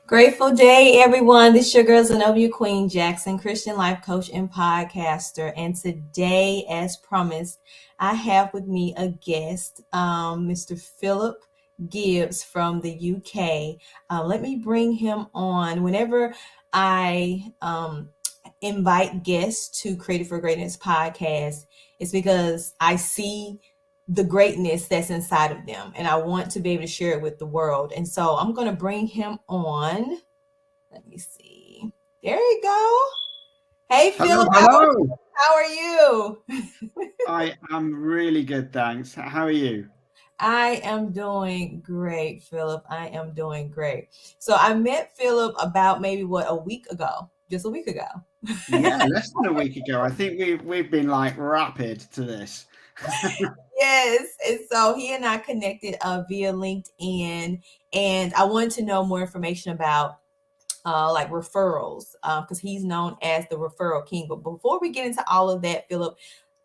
Grateful day, everyone. This is your girl Zenobia Queen Jackson, Christian life coach and podcaster. And today, as promised, I have with me a guest, Mr. Philip Gibbs from the UK. Let me bring him on. Whenever I invite guests to Creative for Greatness podcast, it's because I see the greatness that's inside of them and I want to be able to share it with the world. And so I'm going to bring him on. Let me see. There you go. Hey Hello, Philip, hello. how are you? I am really good, thanks. How are you? I am doing great, Philip. I am doing great. So I met Philip about maybe a week ago, just a week ago. Yeah, less than a week ago. I think we've been like rapid to this. Yes. And so he and I connected via LinkedIn, and I wanted to know more information about like referrals, because he's known as the referral king. But before we get into all of that, Philip,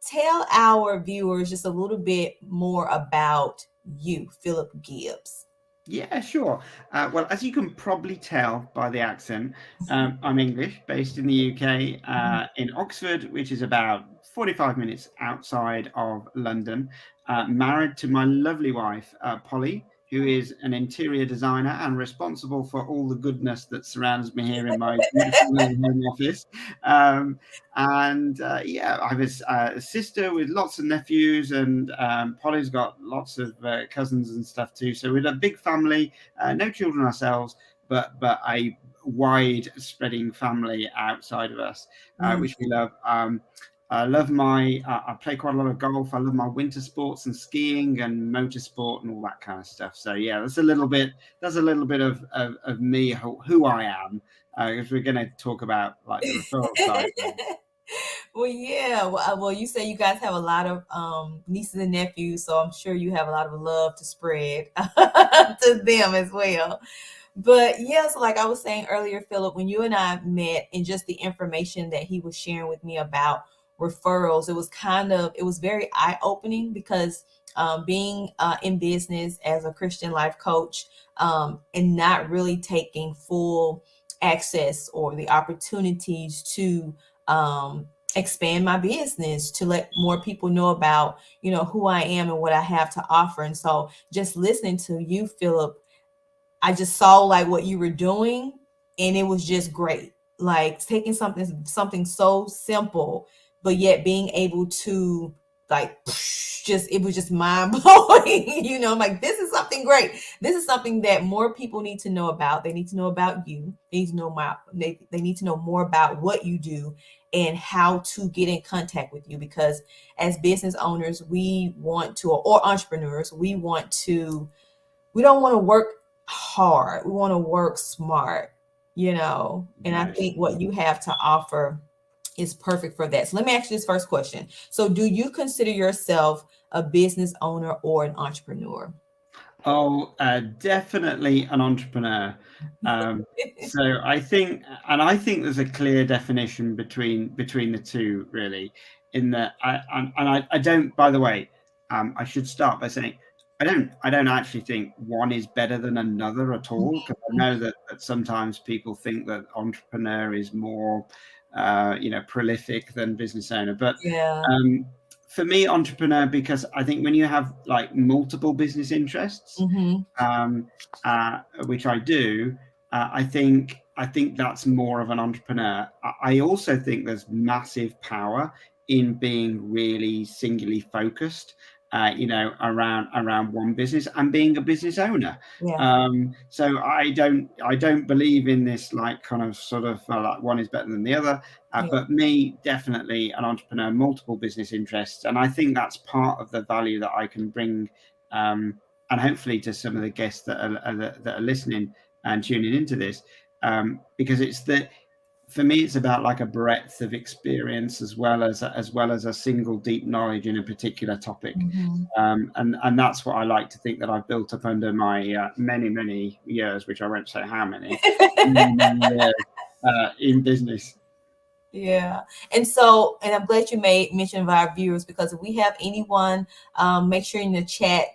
tell our viewers just a little bit more about you, Philip Gibbs. Yeah, sure. Well, as you can probably tell by the accent, I'm English, based in the UK, in Oxford, which is about 45 minutes outside of London. Married to my lovely wife, Polly, who is an interior designer and responsible for all the goodness that surrounds me here in my beautiful little home office. Um, and yeah, I have a sister with lots of nephews, and Polly's got lots of cousins and stuff too. So we're a big family, no children ourselves, but a wide spreading family outside of us, Mm. which we love. I love I play quite a lot of golf. I love my winter sports and skiing and motorsport and all that kind of stuff. So yeah, that's a little bit of me, who I am, because we're going to talk about like the referral side of things. Well, yeah. Well, you say you guys have a lot of nieces and nephews, so I'm sure you have a lot of love to spread to them as well. But yeah, so like I was saying earlier, Philip, when you and I met and just the information that he was sharing with me about referrals, it was very eye opening because being in business as a Christian life coach, and not really taking full access or the opportunities to expand my business, to let more people know about, who I am and what I have to offer. And so just listening to you, Philip, I just saw like what you were doing, and it was just great. Like taking something so simple, but yet being able to like just it was just mind blowing. Like this is something great. This is something that more people need to know about. They need to know about you. They need to know they need to know more about what you do and how to get in contact with you, because as business owners, we want to, or entrepreneurs, we don't want to work hard. We want to work smart, and I Most. think what you have to offer is perfect for that. So let me ask you this first question. So do you consider yourself a business owner or an entrepreneur? Oh, definitely an entrepreneur. So I think there's a clear definition between the two, really. In that, I don't. By the way, I should start by saying I don't actually think one is better than another at all, because I know that sometimes people think that entrepreneur is more, prolific than business owner, but. Yeah. Um, for me, entrepreneur, because I think when you have like multiple business interests, Mm-hmm. um, which I do, I think that's more of an entrepreneur. I also think there's massive power in being really singularly focused, around one business and being a business owner. Yeah. So I don't believe in this like kind of sort of like one is better than the other. Yeah. But me, definitely an entrepreneur, multiple business interests, and I think that's part of the value that I can bring, and hopefully to some of the guests that are listening and tuning into this, because it's the for me it's about like a breadth of experience as well as a single deep knowledge in a particular topic, Mm-hmm. and that's what I like to think that I've built up under my many years, which I won't say how many, years, in business. Yeah. And I'm glad you made mention of our viewers, because if we have anyone, make sure in the chat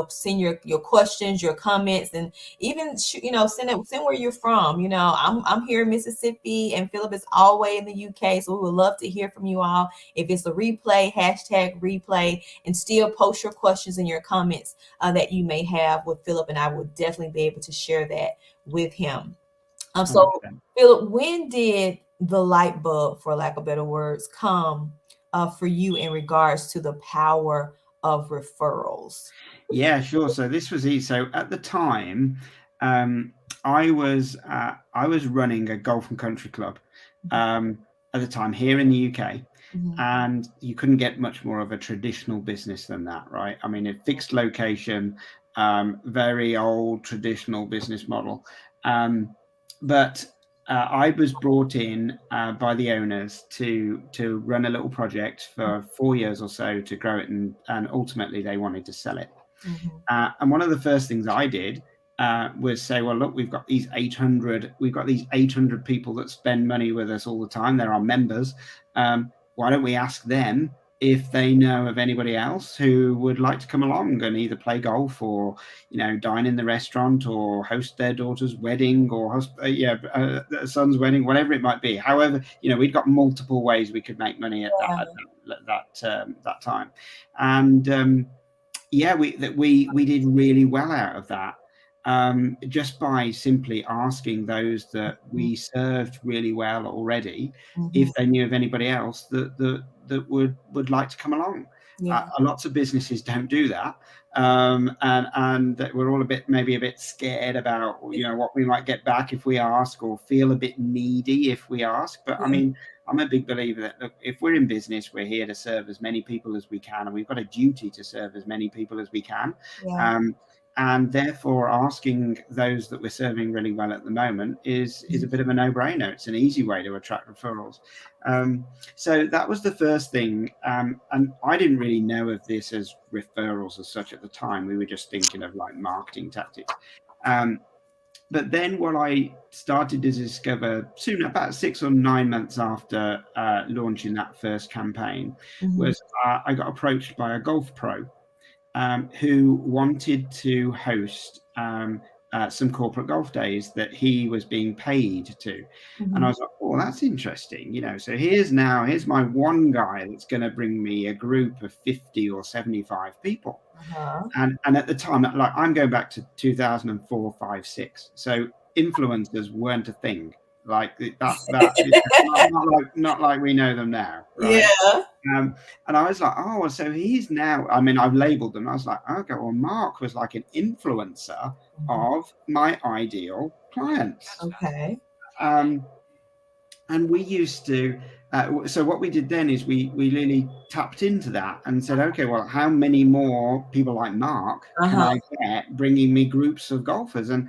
send your questions, your comments, and even send where you're from. I'm here in Mississippi, and Philip is all the way in the UK, so we would love to hear from you all. If it's a replay, hashtag replay, and still post your questions and your comments that you may have with Philip, and I will definitely be able to share that with him. So 100%. Philip, when did the light bulb, for lack of better words, come for you in regards to the power of referrals? Yeah, sure. So this was easy. So at the time, um, I was running a golf and country club at the time here in the UK, Mhm. and you couldn't get much more of a traditional business than that, right? I mean, a fixed location, very old traditional business model, um, but I was brought in by the owners to run a little project for 4 years or so to grow it, and ultimately they wanted to sell it. Mhm. And one of the first things I did was say, well, look, we've got these 800 people that spend money with us all the time. They're our members. Why don't we ask them if they know of anybody else who would like to come along and either play golf or, dine in the restaurant or host their daughter's wedding or host, their son's wedding, whatever it might be. However, we'd got multiple ways we could make money at that Yeah. at that time, and yeah, we did really well out of that, just by simply asking those that Mhm. we served really well already Mhm. if they knew of anybody else that would like to come along. Yeah. Lots of businesses don't do that, and that we're all maybe a bit scared about what we might get back if we ask, or feel a bit needy if we ask. But I Yeah. mean, I'm a big believer that, look, if we're in business, we're here to serve as many people as we can, and we've got a duty to serve as many people as we can. Yeah. Um, and therefore, asking those that we're serving really well at the moment is a bit of a no-brainer. It's an easy way to attract referrals. Um, so that was the first thing, and I didn't really know of this as referrals as such at the time. We were just thinking of like marketing tactics. Um, but then what I started to discover soon, about 6 or 9 months after launching that first campaign, Mhm. was I got approached by a golf pro who wanted to host some corporate golf days that he was being paid to. And I Mhm. was like, oh, that's interesting. So here's my one guy that's going to bring me a group of 50 or 75 people. Uh-huh. And at the time, like, I'm going back to 2004, 5, 6. So influencers weren't a thing. Like not like we know them now, right? Yeah. Um, and I was like, oh, so he's now. I mean, I've labelled them. I was like, okay, well, Mark was like an influencer Mhm. of my ideal clients. Okay. Um, and we used to so what we did then is we really tapped into that and said, okay, well, how many more people like Mark can Uh-huh. I get bringing me groups of golfers? And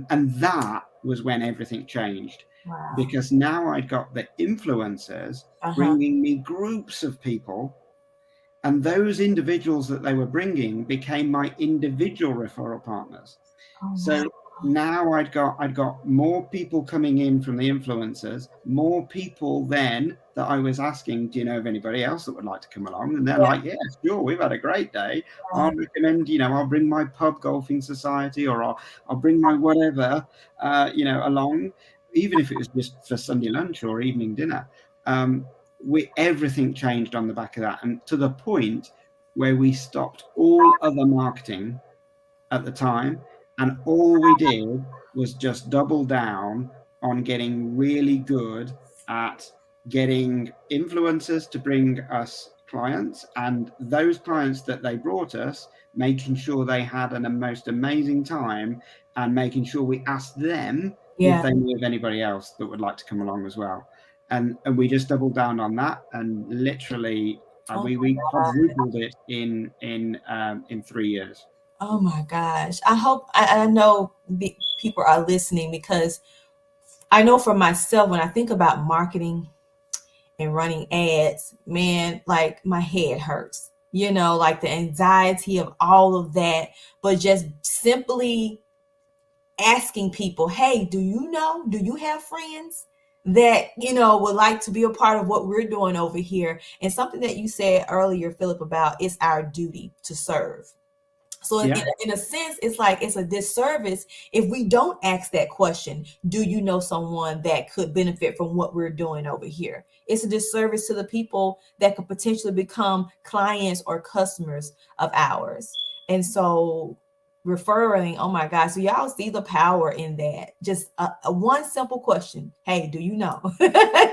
that was when everything changed, Wow. because now I'd got the influencers Uh-huh. bringing me groups of people, and those individuals that they were bringing became my individual referral partners. Oh, wow. So now I'd got more people coming in from the influencers, more people then that I was asking, do you know of anybody else that would like to come along? And they're like, yeah, sure, we've had a great day. Yeah. I'll recommend, I'll bring my pub golfing society, or I'll bring my whatever, along, even if it was just for Sunday lunch or evening dinner. Everything changed on the back of that, and to the point where we stopped all other marketing at the time, and all we did was just double down on getting really good at getting influencers to bring us clients, and those clients that they brought us, making sure they had a most amazing time, and making sure we asked them if Yeah. they knew of anybody else that would like to come along as well. And we just doubled down on that, and literally Oh we my God. quadrupled it in 3 years. Oh my gosh. I know people are listening, because I know for myself, when I think about marketing and running ads, man, like my head hurts. Like the anxiety of all of that, but just simply asking people, hey, do you have friends that, would like to be a part of what we're doing over here? And something that you said earlier, Philip, about it's our duty to serve. So Yeah. in a sense, it's like it's a disservice if we don't ask that question. Do you know someone that could benefit from what we're doing over here? It's a disservice to the people that could potentially become clients or customers of ours. And so referring, oh my God, so y'all see the power in that. Just a one simple question. Hey, do you know?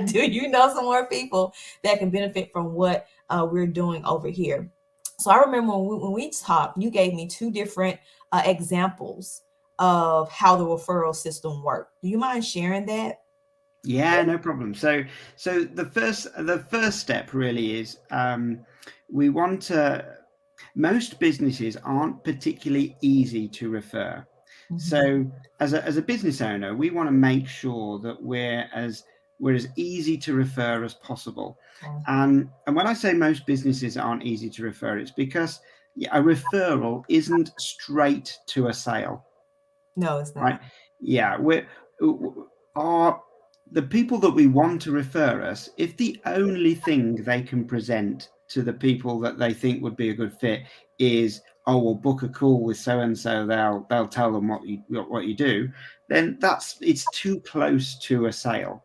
Do you know some more people that can benefit from what we're doing over here? So I remember when we talked, you gave me two different examples of how the referral system worked. Do you mind sharing that? Yeah, no problem. So the first step really is, we want to. Most businesses aren't particularly easy to refer. Mm-hmm. So as a business owner, we want to make sure that we're as easy to refer as possible. Okay. And when I say most businesses aren't easy to refer, it's because, yeah, a referral isn't straight to a sale, No, it's right? not. Yeah, are the people that we want to refer us, if the only thing they can present to the people that they think would be a good fit is, oh, we'll book a call with so and so, they'll tell them what you do, then it's too close to a sale.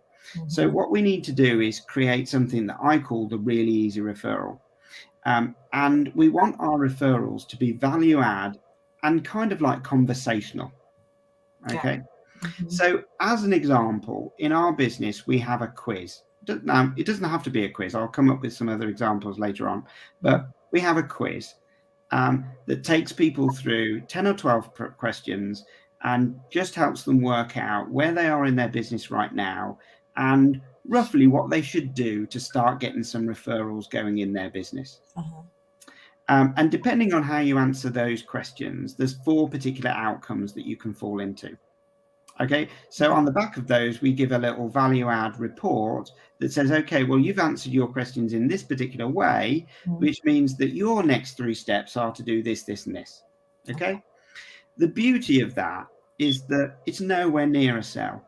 So Mm-hmm. what we need to do is create something that I call the really easy referral. And we want our referrals to be value add and kind of like conversational. Got Okay. it. Mm-hmm. So, as an example, in our business, we have a quiz. Now, it doesn't have to be a quiz. I'll come up with some other examples later on. But we have a quiz that takes people through 10 or 12 questions and just helps them work out where they are in their business right now and roughly what they should do to start getting some referrals going in their business. Uh-huh. And depending on how you answer those questions, there's four particular outcomes that you can fall into. Okay, so Okay. on the back of those, we give a little value add report that says, okay, well, you've answered your questions in this particular way, Mm-hmm. which means that your next three steps are to do this, this, and this. Okay. Okay, the beauty of that is that it's nowhere near a sell,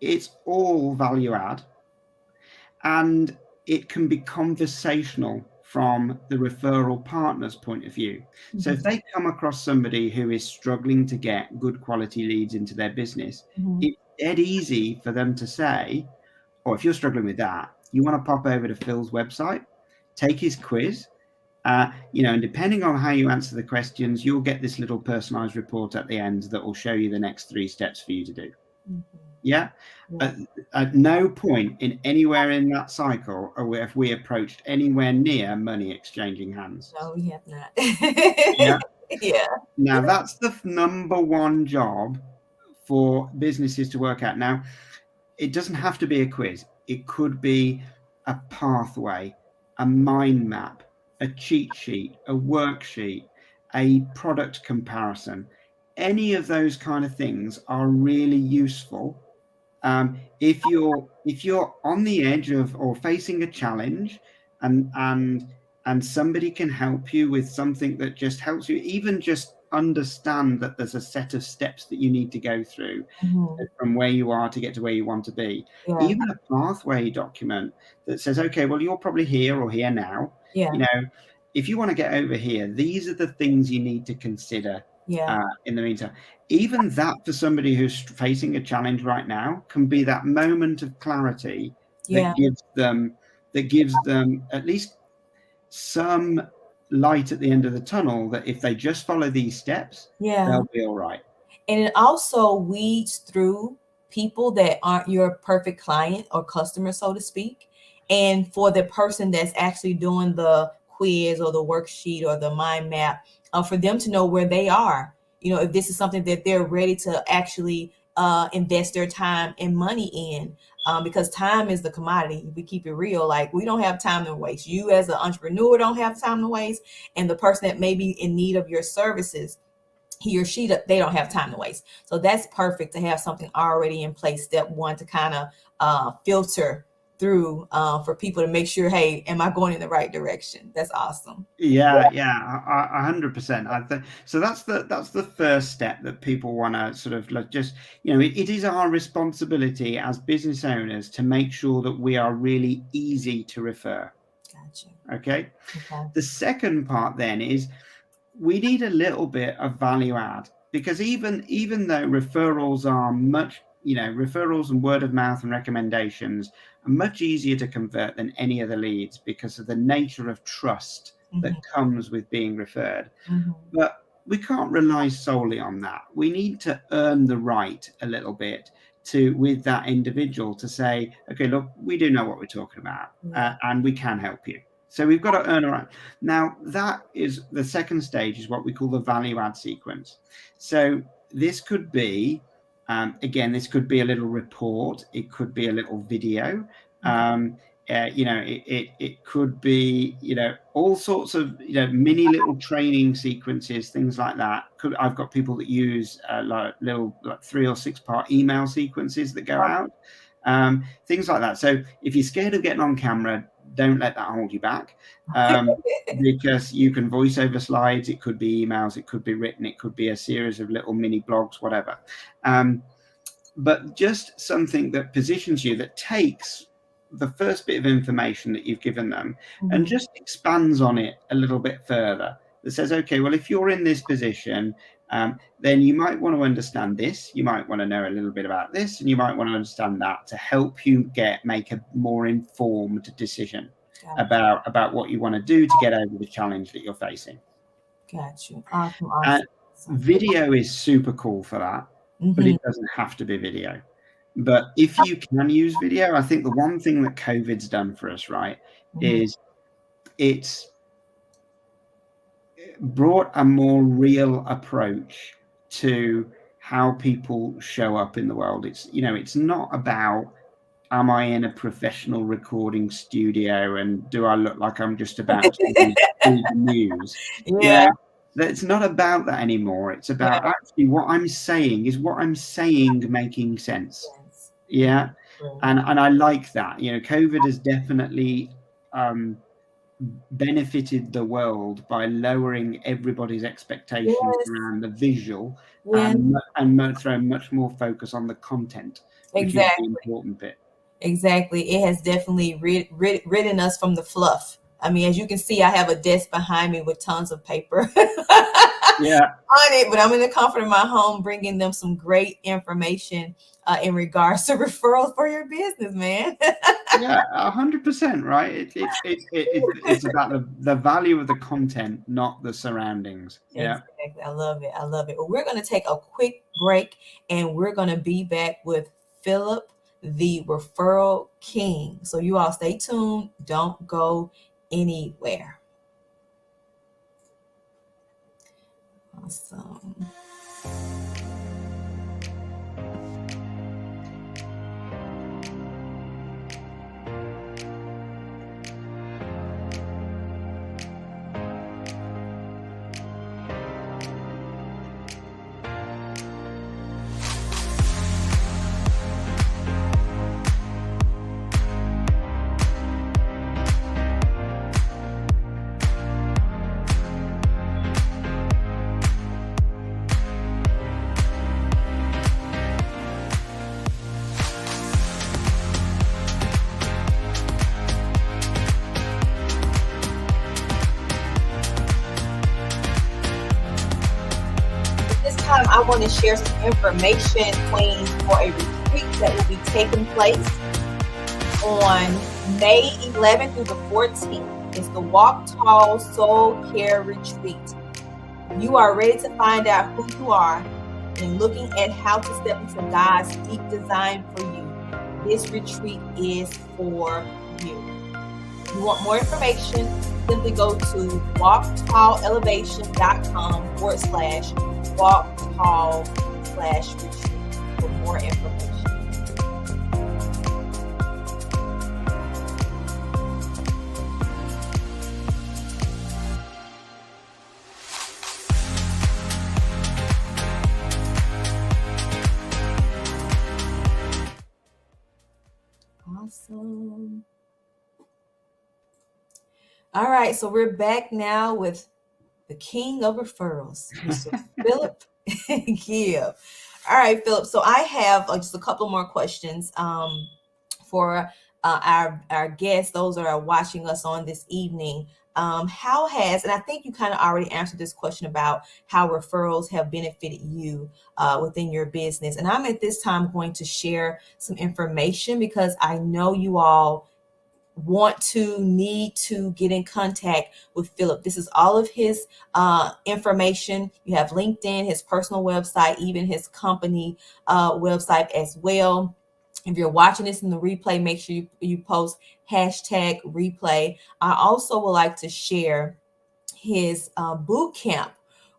it's all value add, and it can be conversational from the referral partner's point of view. So if Mm-hmm. they come across somebody who is struggling to get good quality leads into their business, Mm-hmm. it's dead easy for them to say, or if you're struggling with that, you want to pop over to Phil's website, take his quiz. And depending on how you answer the questions, you'll get this little personalized report at the end that will show you the next three steps for you to do. Mm-hmm. Yeah. Yeah. At, at no point in anywhere in that cycle have we approached anywhere near money exchanging hands. No, we have not. Yeah. Yeah. Now that's the number one job for businesses to work out. Now, it doesn't have to be a quiz. It could be a pathway, a mind map, a cheat sheet, a worksheet, a product comparison. Any of those kind of things are really useful. If you're on the edge of or facing a challenge, and somebody can help you with something that just helps you, even just understand that there's a set of steps that you need to go through Mm-hmm. from where you are to get to where you want to be. Yeah. Even a pathway document that says, okay, well, you're probably here or here now. Yeah. You know, if you want to get over here, these are the things you need to consider Yeah. in the meantime. Even that, for somebody who's facing a challenge right now, can be that moment of clarity Yeah. that gives them at least some light at the end of the tunnel, that if they just follow these steps, Yeah. they'll be all right. And it also weeds through people that aren't your perfect client or customer, so to speak. And for the person that's actually doing the quiz or the worksheet or the mind map, for them to know where they are, if this is something that they're ready to actually invest their time and money in. Because time is the commodity. If we keep it real, like we don't have time to waste. You as an entrepreneur don't have time to waste, and the person that may be in need of your services, he or she, they don't have time to waste. So that's perfect to have something already in place. Step one, to kind of filter through for people to make sure, hey, am I going in the right direction? That's awesome. Yeah, yeah, 100%. I think so. That's the first step that people want to sort of just, it is our responsibility as business owners to make sure that we are really easy to refer. Gotcha. Okay. Okay. The second part then is, we need a little bit of value add, because even though referrals are much, referrals and word of mouth and recommendations are much easier to convert than any other leads because of the nature of trust that Mm-hmm. comes with being referred. Mm-hmm. But we can't rely solely on that. We need to earn the right a little bit to with that individual to say, okay, look, we do know what we're talking about, Yeah. and we can help you. So we've got to earn a right. Now that is the second stage, is what we call the value add sequence. So this could be, again, this could be a little report. It could be a little video. Okay. It could be, all sorts of, mini little training sequences, things like that. I've got people that use like little, like 3 or 6 part email sequences that go out, things like that. So if you're scared of getting on camera, don't let that hold you back, because you can voice over slides. It could be emails, it could be written, it could be a series of little mini blogs, whatever. But just something that positions you, that takes the first bit of information that you've given them and Mm-hmm. just expands on it a little bit further. That says, okay, well, if you're in this position, then you might want to understand this, you might want to know a little bit about this, and you might want to understand that, to help you make a more informed decision about what you want to do to get over the challenge that you're facing. Got you. Awesome. And Awesome. Awesome. video is super cool for that, but Mm-hmm. it doesn't have to be video. But if you can use video, I think the one thing that COVID's done for us, right, Mm-hmm. is it's brought a more real approach to how people show up in the world. It's not about, am I in a professional recording studio and do I look like I'm just about to do the news? You Yeah. know, it's not about that anymore. It's about, Yeah. actually, what I'm saying is what I'm saying making sense. Yes. Yeah. True. And I like that. COVID has definitely benefited the world by lowering everybody's expectations Yes. around the visual, Yeah. and throwing much more focus on the content, which is the Exactly. important bit. Exactly. It has definitely ridden us from the fluff. I mean, as you can see, I have a desk behind me with tons of paper on Yeah. it, but I'm in the comfort of my home bringing them some great information in regards to referrals for your business, man. Yeah, 100%, right? It's about the value of the content, not the surroundings. Yeah. Exactly. I love it. I love it. Well, we're going to take a quick break and we're going to be back with Philip, the referral king. So you all stay tuned. Don't go anywhere. Awesome. This time, I want to share some information, Queens, for a retreat that will be taking place on May 11th through the 14th. It's the Walk Tall Soul Care Retreat. You are ready to find out who you are and looking at how to step into God's deep design for you. This retreat is for you. If you want more information, simply go to walktalelevation.com/walktall/retreat for more information. Awesome. All right, so we're back now with the king of referrals, Mr. Philip Gibb. All right, Philip. So I have just a couple more questions for our guests, those that are watching us on this evening. how has, and I think you kind of already answered this question about how referrals have benefited you within your business. And I'm at this time going to share some information because I know you all need to get in contact with Philip. This is all of his information. You have LinkedIn, his personal website, even his company website as well. If you're watching this in the replay, make sure you post hashtag replay. I also would like to share his boot camp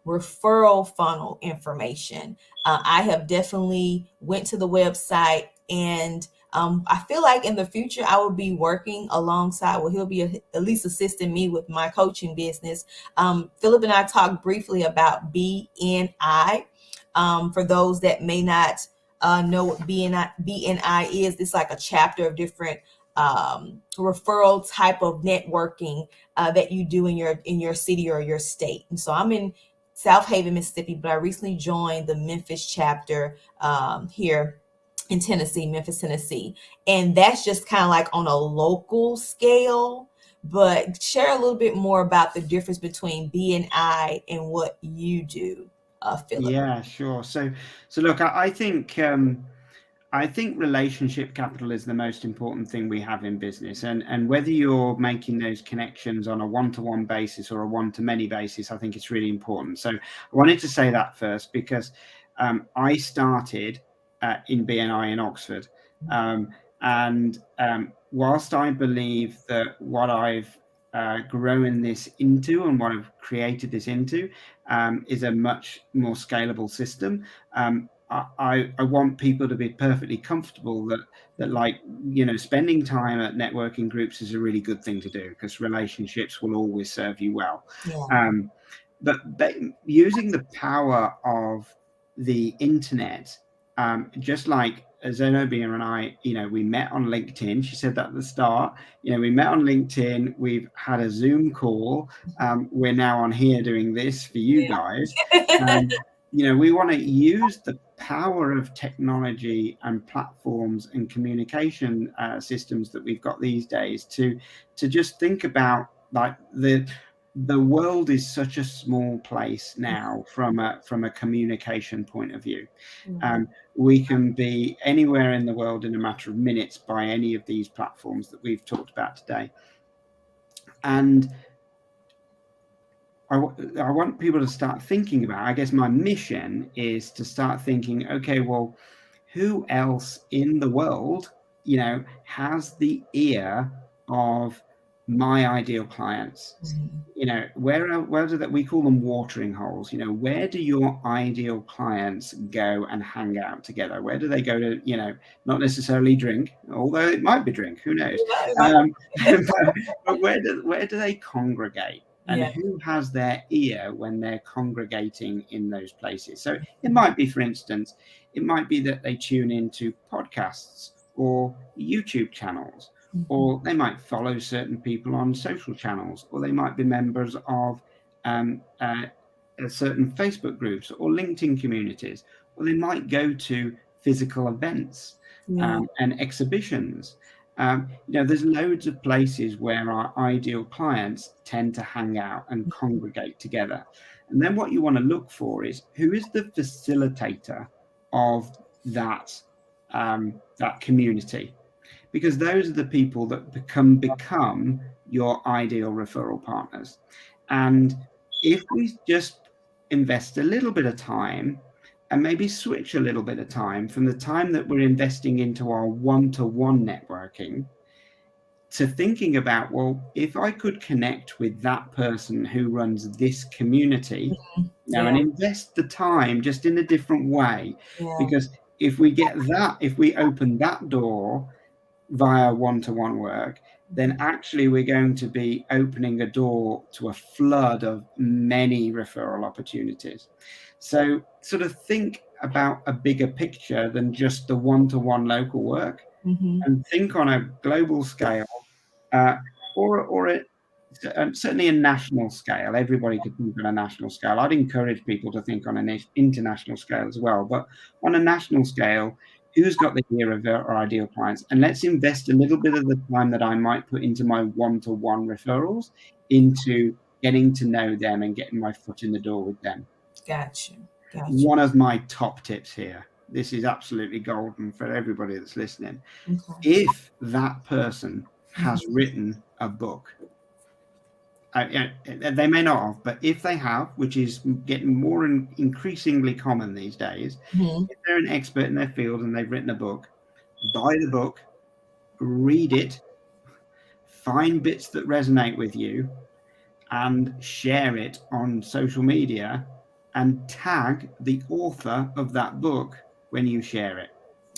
referral funnel information. I have definitely went to the website, and I feel like in the future I will be working alongside, well, he'll be at least assisting me with my coaching business. Philip and I talked briefly about BNI. For those that may not know what BNI is, it's like a chapter of different referral type of networking that you do in your city or your state. And so I'm in South Haven, Mississippi, but I recently joined the Memphis chapter here in Tennessee, Memphis, Tennessee. And that's just kind of like on a local scale. But share a little bit more about the difference between BNI and what you do, Philip. Yeah, sure. So look, I think relationship capital is the most important thing we have in business, and whether you're making those connections on a one-to-one basis or a one-to-many basis, I think it's really important. So I wanted to say that first because I started in BNI in Oxford, um, and whilst I believe that what I've grown this into and what I've created this into is a much more scalable system. I want people to be perfectly comfortable that like, you know, spending time at networking groups is a really good thing to do because relationships will always serve you well. Yeah. Um, but using the power of the internet, just like Zenobia and I, you know, we met on LinkedIn. She said that at the start. You know, we met on LinkedIn. We've had a Zoom call. We're now on here doing this for you guys. Yeah. You know, we want to use the power of technology and platforms and communication systems that we've got these days to just think about like the world is such a small place now from a communication point of view. We can be anywhere in the world in a matter of minutes by any of these platforms that we've talked about today. And I want people to start thinking about, I guess my mission is to start thinking, okay, well, who else in the world, you know, has the ear of my ideal clients? You know, where do that, we call them watering holes. You know, where do your ideal clients go and hang out together? Where do they go to, you know, not necessarily drink, although it might be drink, who knows? But where do they congregate? And Yeah. who has their ear when they're congregating in those places? So it might be, for instance, it might be that they tune into podcasts or YouTube channels, or they might follow certain people on social channels, or they might be members of certain Facebook groups or LinkedIn communities, or they might go to physical events Yeah. and exhibitions. You know, there's loads of places where our ideal clients tend to hang out and congregate together. And then what you want to look for is who is the facilitator of that that community, because those are the people that become your ideal referral partners. And if we just invest a little bit of time and maybe switch a little bit of time from the time that we're investing into our one-to-one networking to thinking about, well, if I could connect with that person who runs this community, you know, Yeah. and invest the time just in a different way, Yeah. because if we get that, if we open that door via one-to-one work, then actually we're going to be opening a door to a flood of many referral opportunities. So sort of think about a bigger picture than just the one-to-one local work, Mm-hmm. and think on a global scale, uh, or certainly a national scale. Everybody could think on a national scale. I'd encourage people to think on an international scale as well. But on a national scale, who's got the ear of our ideal clients? And let's invest a little bit of the time that I might put into my one-to-one referrals into getting to know them and getting my foot in the door with them. Got you. Got you. One of my top tips here, this is absolutely golden for everybody that's listening. Okay. If that person has Mhm. written a book, they may not have, but if they have, which is getting more and increasingly common these days, Mhm. if they're an expert in their field and they've written a book, buy the book, read it, find bits that resonate with you, and share it on social media and tag the author of that book when you share it.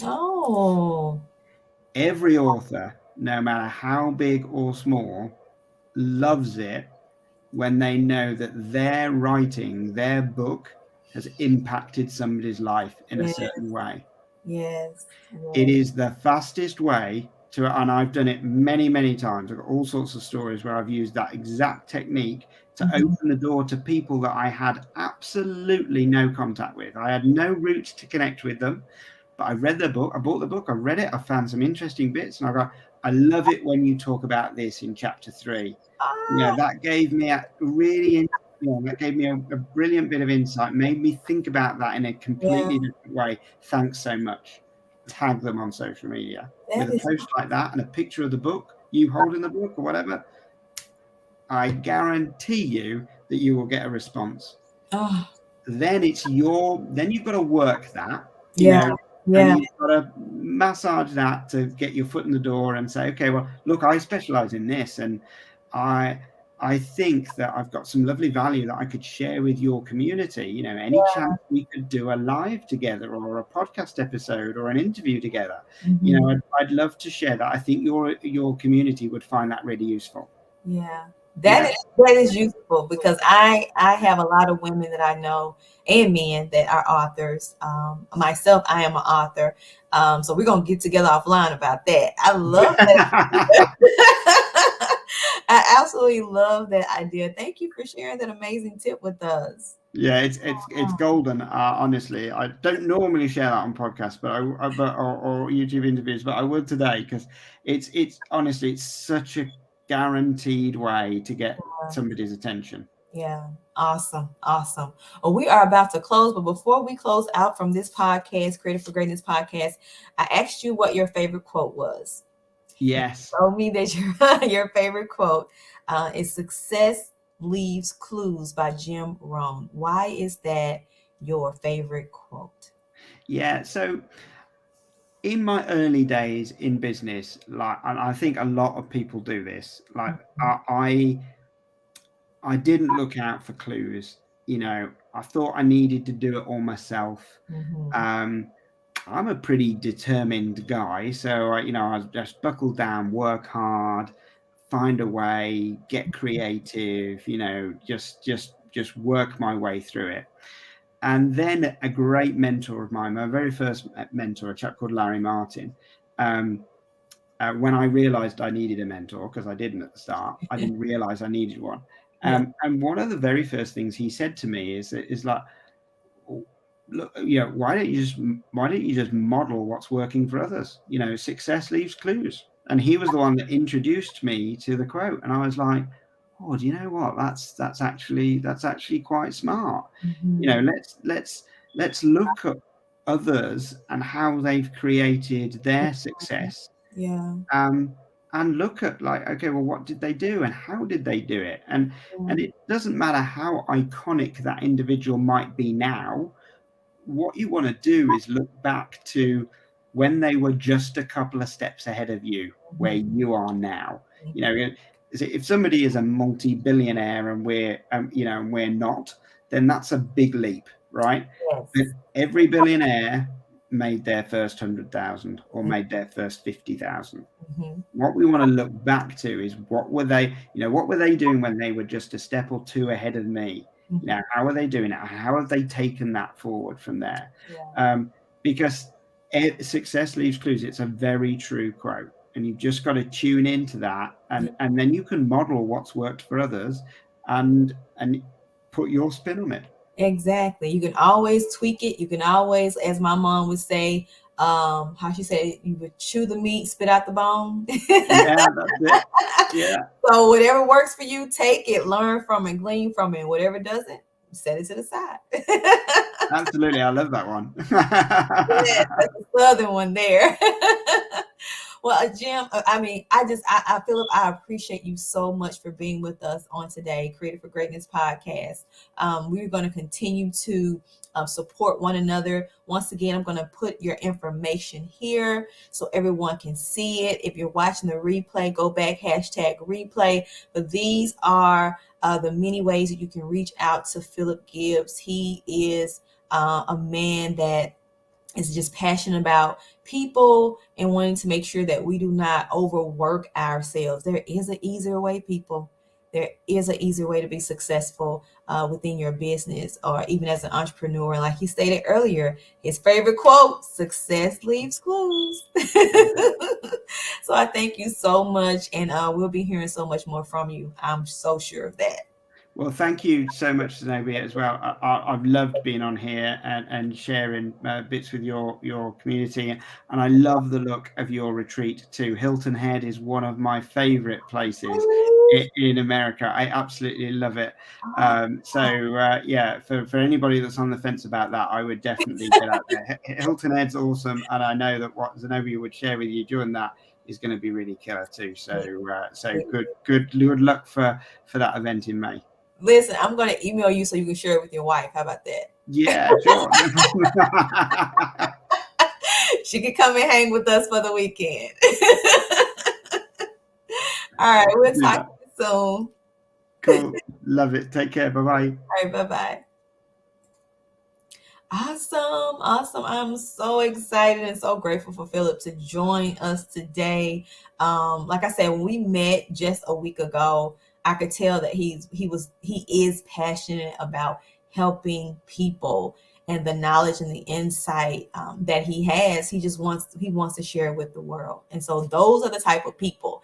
Oh. Every author, no matter how big or small, loves it when they know that their writing, their book, has impacted somebody's life in a Yes. certain way. Yes. It Yes. is the fastest way to, and I've done it many, many times. I've got all sorts of stories where I've used that exact technique to Mhm. open the door to people that I had absolutely no contact with. I had no route to connect with them, but I read the book, I bought the book, I read it, I found some interesting bits, and I got, I love it when you talk about this in chapter 3. Ah. That gave me a really, that gave me a brilliant bit of insight, made me think about that in a Yeah. completely different way. Thanks so much. Tag them on social media with That a is. post like that and a picture of the book, you holding the book or whatever. I guarantee you that you will get a response. Oh. Then it's your, then you've got to work that, Yeah. and Yeah. you've got to massage that to get your foot in the door and say, okay, well, look, I specialize in this, and I I think that I've got some lovely value that I could share with your community. Any chance we could do a live together or a podcast episode or an interview together, Mhm. I'd love to share that. I think your community would find that really useful. Yeah. That Yeah. is that is useful because I have a lot of women that I know and men that are authors. Myself, I am an author. So we're gonna get together offline about that. I love that. I absolutely love that idea. Thank you for sharing that amazing tip with us. Yeah, it's golden. Honestly, I don't normally share that on podcasts, but or YouTube interviews, but I would today because it's honestly it's such a guaranteed way to get somebody's attention. Yeah, awesome, awesome. Well, we are about to close, but before we close out from this podcast, Creative for Greatness podcast, I asked you what your favorite quote was. You Yes. told me that your favorite quote is "Success leaves clues" by Jim Rohn. Why is that your favorite quote? Yeah. So in my early days in business, like, and I think a lot of people do this, like I didn't look out for clues. I thought I needed to do it all myself. Mm-hmm. Um, I'm a pretty determined guy, so I just buckle down, work hard, find a way, get creative. Just work my way through it. And then a great mentor of mine, my very first mentor, a chap called Larry Martin. Um, when I realized I needed a mentor, because I didn't at the start, I didn't realize I needed one. Yeah. And one of the very first things he said to me is like, look, why don't you just model what's working for others? Success leaves clues. And he was the one that introduced me to the quote, and I was like, oh, do you know what? That's actually quite smart. Mm-hmm. Let's look at others and how they've created their success, Yeah. um, and look at, like, okay, well, what did they do and how did they do it? And it doesn't matter how iconic that individual might be now. What you want to do is look back to when they were just a couple of steps ahead of you, where Mm-hmm. you are now. If somebody is a multi-billionaire and we're not, then that's a big leap, right? But Yes. every billionaire made their first 100,000 or made their first 50,000. Mm-hmm. What we want to look back to is what were they doing when they were just a step or two ahead of me? Mm-hmm. How are they doing it? How have they taken that forward from there? Yeah. Because success leaves clues. It's a very true quote, and you've just got to tune into that, and then you can model what's worked for others, and put your spin on it. Exactly. You can always tweak it. You can always, as my mom would say, how she said you would chew the meat, spit out the bone. Yeah, that's it. Yeah, So whatever works for you, take it, learn from it, glean from it. And whatever doesn't, set it to the side. absolutely. I love that one. Yeah, that's a southern one there. Well, Jim, I mean, Philip, I appreciate you so much for being with us on today, Creative for Greatness podcast. We're going to continue to support one another. Once again, I'm going to put your information here so everyone can see it. If you're watching the replay, go back, #replay. But these are the many ways that you can reach out to Philip Gibbs. He is a man that is just passionate about people and wanting to make sure that we do not overwork ourselves. There is an easier way, people. There is an easier way to be successful within your business or even as an entrepreneur. And like he stated earlier, his favorite quote, success leaves clues. So I thank you so much. And we'll be hearing so much more from you. I'm so sure of that. Well, thank you so much, Zenobia, as well. I've loved being on here and sharing bits with your community, and I love the look of your retreat too. Hilton Head is one of my favourite places in America. I absolutely love it. Yeah, for anybody that's on the fence about that, I would definitely get out there. Hilton Head's awesome, and I know that what Zenobia would share with you during that is going to be really killer too. So good luck for that event in May. Listen, I'm going to email you so you can share it with your wife. How about that? Yeah, sure. She could come and hang with us for the weekend. All right, we'll Do talk that. to you soon. Cool. Love it. Take care. Bye bye. All right, bye-bye. Awesome. I'm so excited and so grateful for Philip to join us today. Like I said, when we met just a week ago, I could tell that he is passionate about helping people, and the knowledge and the insight that he has, he wants to share with the world. And so those are the type of people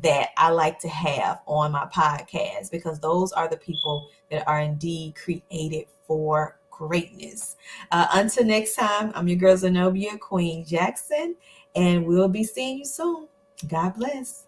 that I like to have on my podcast, because those are the people that are indeed created for greatness. Until next time, I'm your girl Zenobia Queen Jackson, and we'll be seeing you soon. God bless.